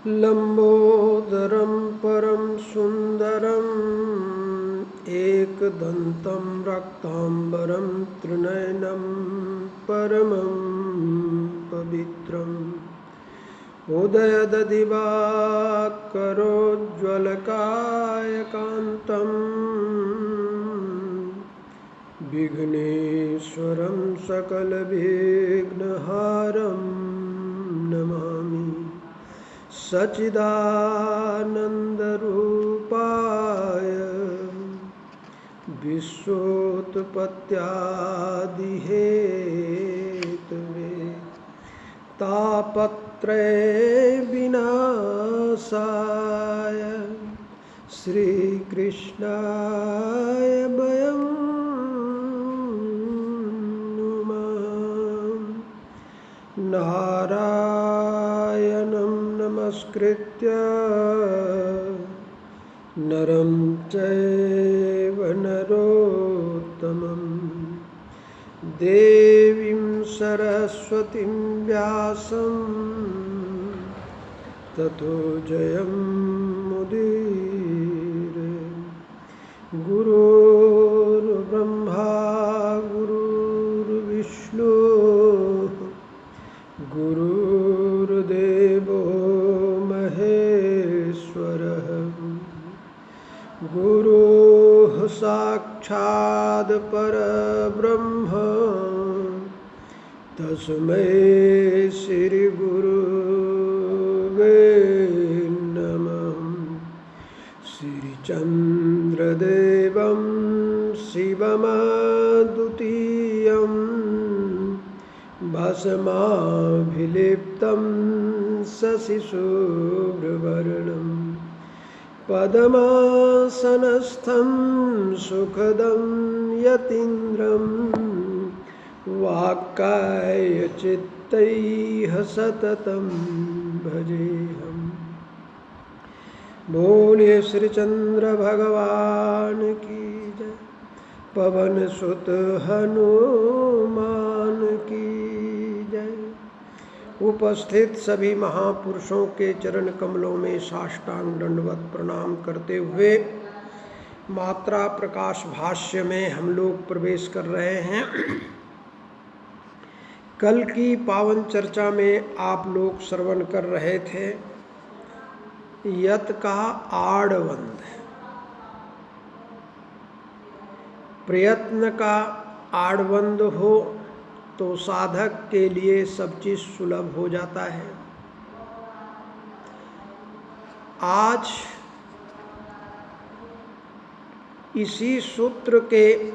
लंबोदरं परं सुंदरम् एकदन्तं रक्तांबरं त्रिनयनं परमं पवित्रम् उदयददिवाकरोज्ज्वलकायकान्तं विघ्नेश्वरं सकलविघ्नहारं नमामि। सच्चिदानन्दरूपाय विश्वोत्पत्त्यादिहेतवे तापत्रय विनाशाय श्रीकृष्णाय वयं नुमः। नारायणं नमस्कृत्य नरं चैव नरोत्तमं देवीं सरस्वतीं व्यासं ततो जयमुदीरये। गुरुर्ब्रह्मा गुरुर्विष्णु गुरुर्देवो महेश्वरः गुरुः साक्षात् परब्रह्म तस्मै श्री गुरुवे नमः। श्रीचन्द्रदेवं शिवमद्वितीयं भस्माभिलिप्तं शशिशुभ्रवर्णं पद्मासनस्थं सुखदं यतीन्द्रं वाक्कायचित्तैः सततं भजेऽहम्। बोलिए श्रीचंद्र भगवान की जय, पवन सुत हनुमान की जय। उपस्थित सभी महापुरुषों के चरण कमलों में साष्टांग दंडवत प्रणाम करते हुए मात्रा प्रकाश भाष्य में हम लोग प्रवेश कर रहे हैं। कल की पावन चर्चा में आप लोग श्रवण कर रहे थे यत का आड़वंद, प्रयत्न का आड़वंद हो तो साधक के लिए सब चीज सुलभ हो जाता है। आज इसी सूत्र के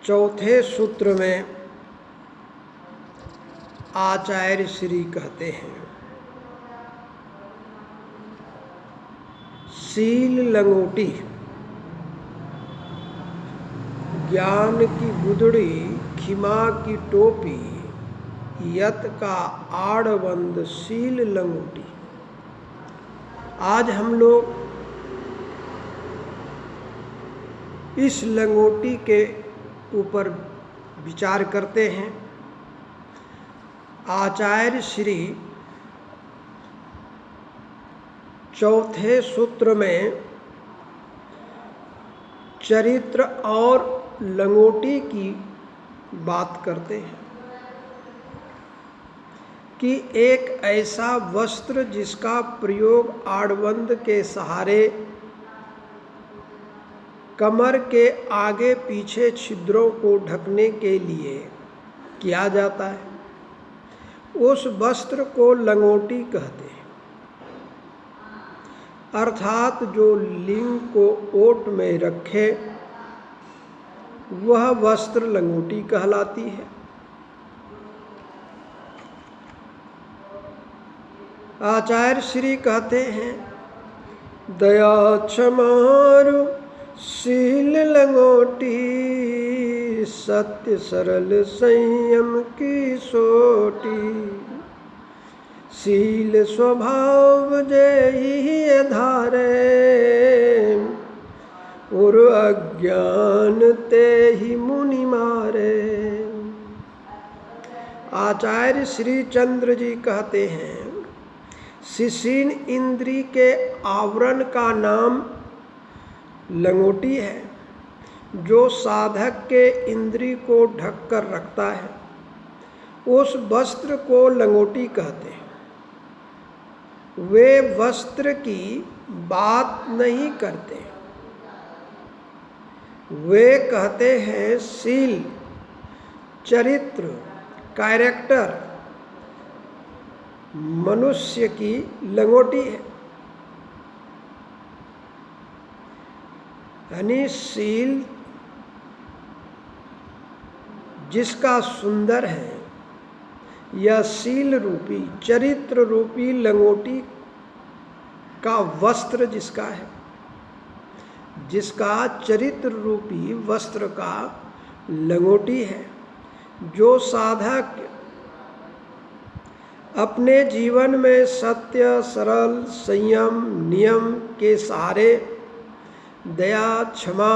चौथे सूत्र में आचार्य श्री कहते हैं, शील लंगोटी, ज्ञान की गुदड़ी, खिमा की टोपी, यत का आड़वंद शील लंगोटी। आज हम लोग इस लंगोटी के ऊपर विचार करते हैं। आचार्य श्री चौथे सूत्र में चरित्र और लंगोटी की बात करते हैं कि एक ऐसा वस्त्र जिसका प्रयोग आड़वंद के सहारे कमर के आगे पीछे छिद्रों को ढकने के लिए किया जाता है, उस वस्त्र को लंगोटी कहते हैं। अर्थात जो लिंग को ओट में रखे वह वस्त्र लंगोटी कहलाती है। आचार्य श्री कहते हैं, दया क्षमारु शील लंगोटी, सत्य सरल संयम की सोटी, शील स्वभाव जेहि धारे, और अज्ञान ते ही मुनि मारे। आचार्य श्री चंद्र जी कहते हैं, शिशिन इंद्री के आवरण का नाम लंगोटी है, जो साधक के इंद्री को ढक कर रखता है। उस वस्त्र को लंगोटी कहते हैं। वे वस्त्र की बात नहीं करते, वे कहते हैं शील, चरित्र, कैरेक्टर मनुष्य की लंगोटी है। यानी शील जिसका सुंदर है, यह शील रूपी, चरित्र रूपी लंगोटी का वस्त्र जिसका है, जिसका चरित्र रूपी वस्त्र का लंगोटी है, जो साधक अपने जीवन में सत्य, सरल, संयम, नियम के सहारे दया, क्षमा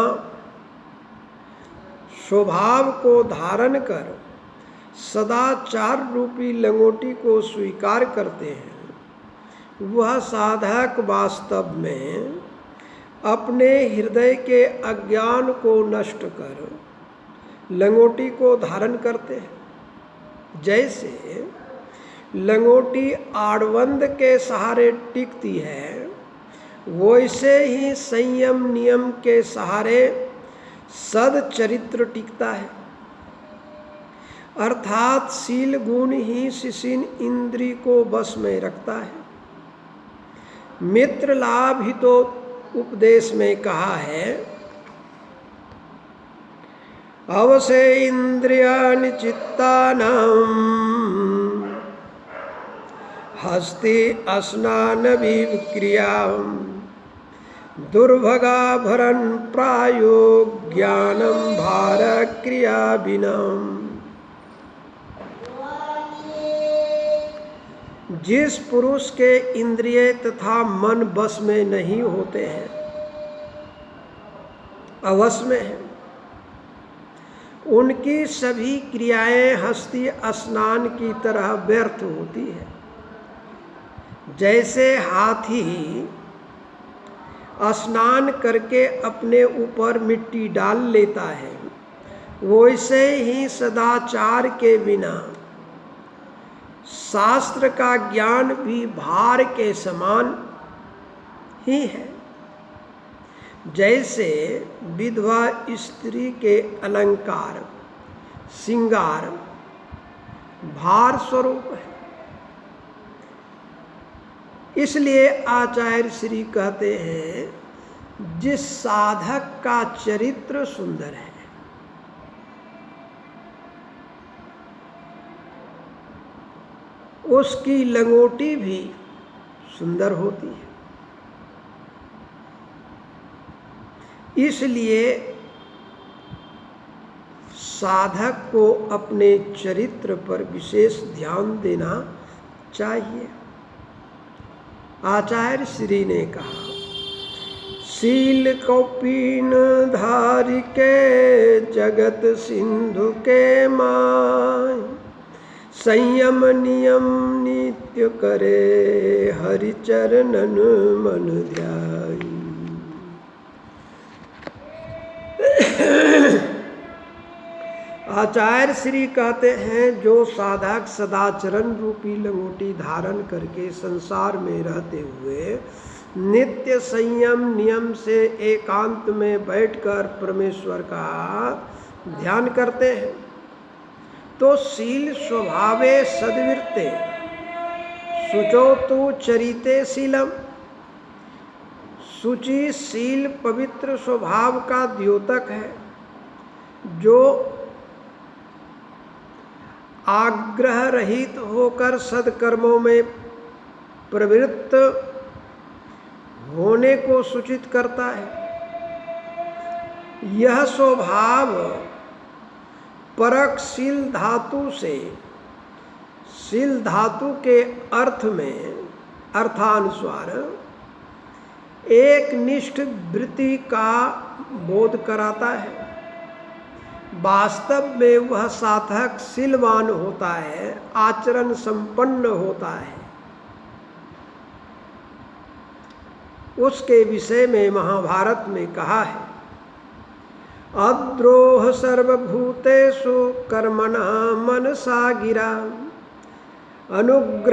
स्वभाव को धारण कर सदाचार रूपी लंगोटी को स्वीकार करते हैं, वह साधक वास्तव में अपने हृदय के अज्ञान को नष्ट कर लंगोटी को धारण करते हैं। जैसे लंगोटी आड़बंद के सहारे टिकती है, वैसे ही संयम नियम के सहारे सदचरित्र टिकता है। अर्थात शील गुण ही शिशिन इंद्री को बस में रखता है। मित्र लाभ ही तो उपदेश में कहा है, अवसे इंद्रियाणि चित्तानां हस्ति स्नान विक्रियां दुर्भगाभरण प्रायो ज्ञानम भार क्रिया विनम। जिस पुरुष के इंद्रिय तथा मन बस में नहीं होते हैं, अवश में है, उनकी सभी क्रियाएं हस्ती स्नान की तरह व्यर्थ होती है। जैसे हाथी स्नान करके अपने ऊपर मिट्टी डाल लेता है, वैसे ही सदाचार के बिना शास्त्र का ज्ञान भी भार के समान ही है। जैसे विधवा स्त्री के अलंकार, श्रृंगार भार स्वरूप है। इसलिए आचार्य श्री कहते हैं, जिस साधक का चरित्र सुंदर है, उसकी लंगोटी भी सुंदर होती है। इसलिए साधक को अपने चरित्र पर विशेष ध्यान देना चाहिए। आचार्य श्री ने कहा, शील कौपीन धारी के जगत सिंधु के माय, संयम नियम नित्य करे हरि चरणन मन ध्याई। आचार्य श्री कहते हैं, जो साधक सदाचरण रूपी लंगोटी धारण करके संसार में रहते हुए नित्य संयम नियम से एकांत में बैठकर परमेश्वर का ध्यान करते हैं, तो शील स्वभावे सद्वृत्ते शुचौ तु चरिते शीलम। शुचि शील पवित्र स्वभाव का द्योतक है, जो आग्रह रहित होकर सद्कर्मों में प्रवृत्त होने को सूचित करता है। यह स्वभाव परक शील धातु से, शील धातु के अर्थ में अर्थानुसार एक निष्ठ वृत्ति का बोध कराता है। वास्तव में वह साधक शीलवान होता है, आचरण संपन्न होता है। उसके विषय में महाभारत में कहा है, अद्रोह सर्वभूतेषु कर्मणा मनसा गिरा अनुग्रहश्चादानञ्च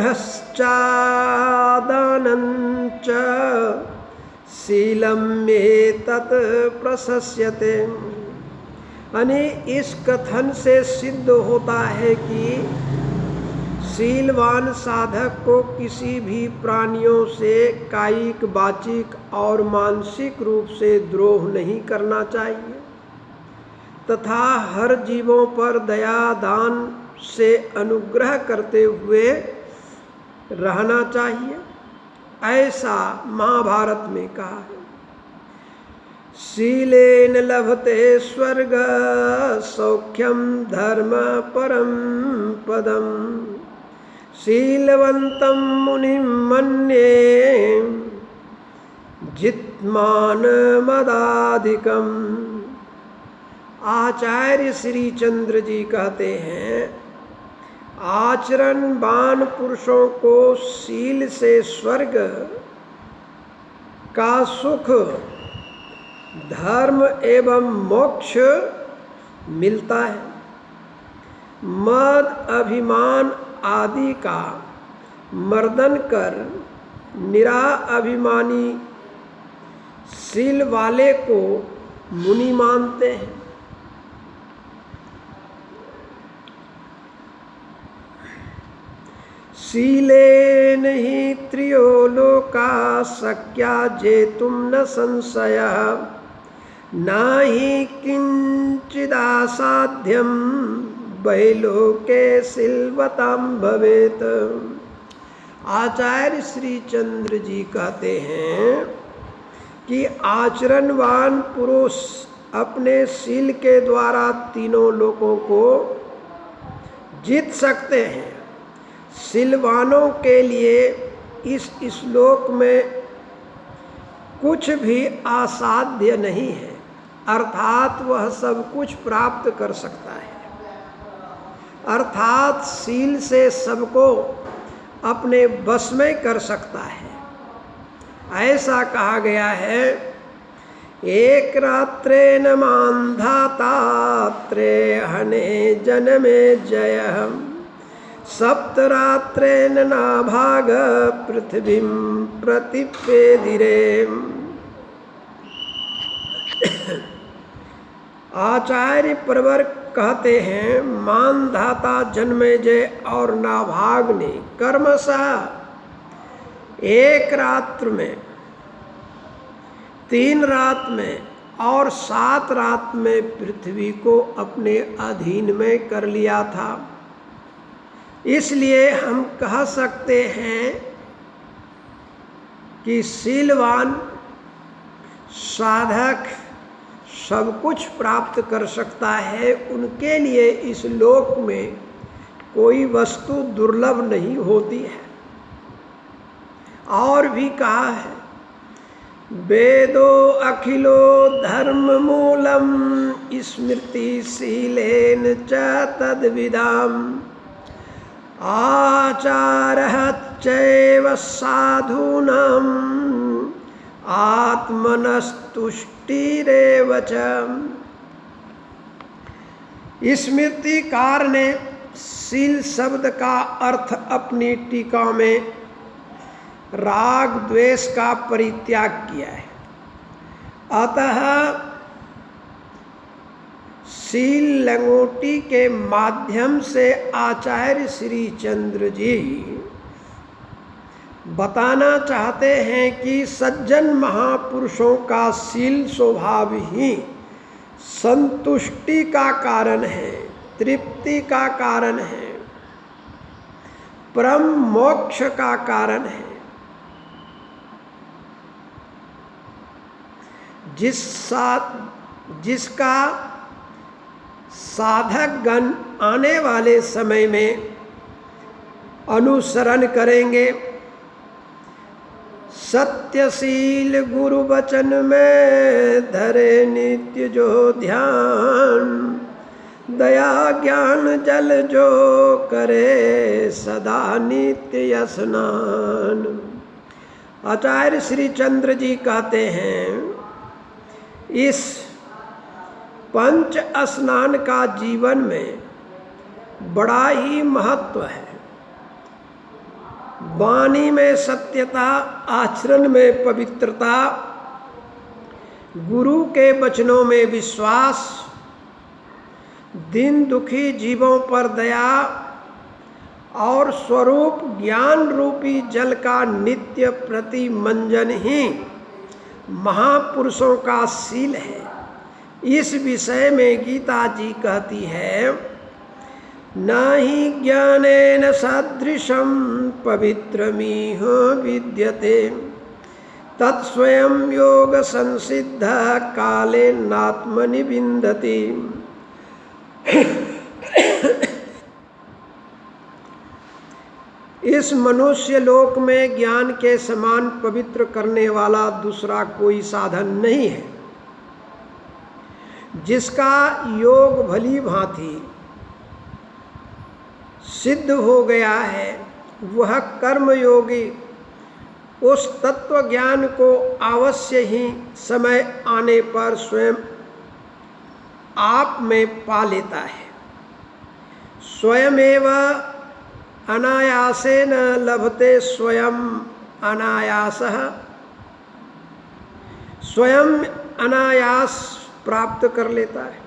शीलम एतत् प्रशस्यते। यानी इस कथन से सिद्ध होता है कि शीलवान साधक को किसी भी प्राणियों से कायिक, वाचिक और मानसिक रूप से द्रोह नहीं करना चाहिए तथा हर जीवों पर दया दान से अनुग्रह करते हुए रहना चाहिए, ऐसा महाभारत में कहा है। शीलेन लभते स्वर्ग सौख्यम धर्म परम पदम शीलवंतम मुनिम मन्ये जित्मान मदाधिकम। आचार्य श्री चंद्र जी कहते हैं, आचरणवान पुरुषों को शील से स्वर्ग का सुख, धर्म एवं मोक्ष मिलता है। मद अभिमान आदि का मर्दन कर निरा अभिमानी शील वाले को मुनि मानते हैं। शीलेन हि त्रियो लोका शक्या जेतुं न संशयः नाहि किंचिदासाध्यम बहिलोके शीलवतां भवेत। आचार्य श्री चंद्र जी कहते हैं कि आचरणवान पुरुष अपने शील के द्वारा तीनों लोकों को जीत सकते हैं। शीलवानों के लिए इस श्लोक में कुछ भी असाध्य नहीं है, अर्थात वह सब कुछ प्राप्त कर सकता है। अर्थात शील से सबको अपने बस में कर सकता है। ऐसा कहा गया है, एक रात्रे न मान्धाता त्रेहने जन्मे जयः सप्तरात्रेन नाभाग पृथ्वीं प्रतिपेदिरे। आचार्य प्रवर कहते हैं, मानधाता जन्मेजय और नाभाग ने कर्मशः एक रात्र में, 3 रात में और 7 रात में पृथ्वी को अपने अधीन में कर लिया था। इसलिए हम कह सकते हैं कि शीलवान साधक सब कुछ प्राप्त कर सकता है। उनके लिए इस लोक में कोई वस्तु दुर्लभ नहीं होती है। और भी कहा है, वेदो अखिलो धर्म मूलम स्मृति शीलेन च तद्विदाम आचारः चैव साधूनां आत्मनस्तुष्टिरेव च। स्मृतिकार ने शील शब्द का अर्थ अपनी टीका में राग द्वेष का परित्याग किया है। अतः शील लंगोटी के माध्यम से आचार्य श्री चंद्र जी बताना चाहते हैं कि सज्जन महापुरुषों का शील स्वभाव ही संतुष्टि का कारण है, तृप्ति का कारण है, परम मोक्ष का कारण है। जिसका साधक गण आने वाले समय में अनुसरण करेंगे। सत्यशील गुरु वचन में धरे नित्य जो ध्यान दया ज्ञान जल जो करे सदा नित्य स्नान। आचार्य श्री चंद्र जी कहते हैं इस पंच स्नान का जीवन में बड़ा ही महत्व है। वाणी में सत्यता, आचरण में पवित्रता, गुरु के वचनों में विश्वास, दीन दुखी जीवों पर दया और स्वरूप ज्ञान रूपी जल का नित्य प्रतिमंजन ही महापुरुषों का शील है। इस विषय में गीता जी कहती है, नहि ज्ञानेन सदृशं पवित्रमिह विद्यते तत्स्वयं योग संसिद्ध कालेनात्मनि विन्दति। इस मनुष्य लोक में ज्ञान के समान पवित्र करने वाला दूसरा कोई साधन नहीं है। जिसका योग भली भांति सिद्ध हो गया है, वह कर्मयोगी उस तत्व ज्ञान को अवश्य ही समय आने पर स्वयं आप में पा लेता है। स्वयमेव अनायासेन लभते स्वयं अनायासः। स्वयं अनायास प्राप्त कर लेता है।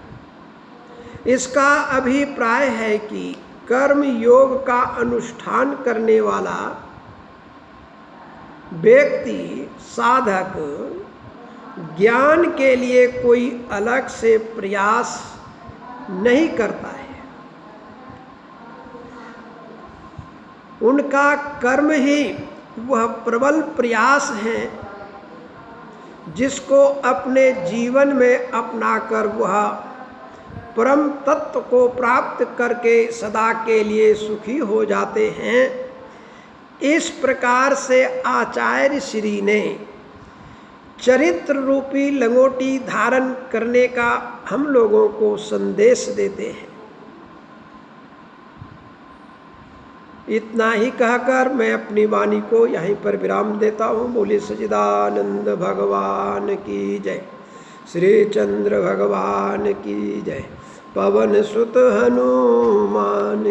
इसका अभिप्राय है कि कर्म योग का अनुष्ठान करने वाला व्यक्ति, साधक, ज्ञान के लिए कोई अलग से प्रयास नहीं करता है। उनका कर्म ही वह प्रबल प्रयास है जिसको अपने जीवन में अपनाकर वह परम तत्व को प्राप्त करके सदा के लिए सुखी हो जाते हैं। इस प्रकार से आचार्य श्री ने चरित्र रूपी लंगोटी धारण करने का हम लोगों को संदेश देते हैं। इतना ही कहकर मैं अपनी वाणी को यहीं पर विराम देता हूँ। बोले सच्चिदानंद भगवान की जय, श्री चंद्र भगवान की जय, पवन सुत हनुमान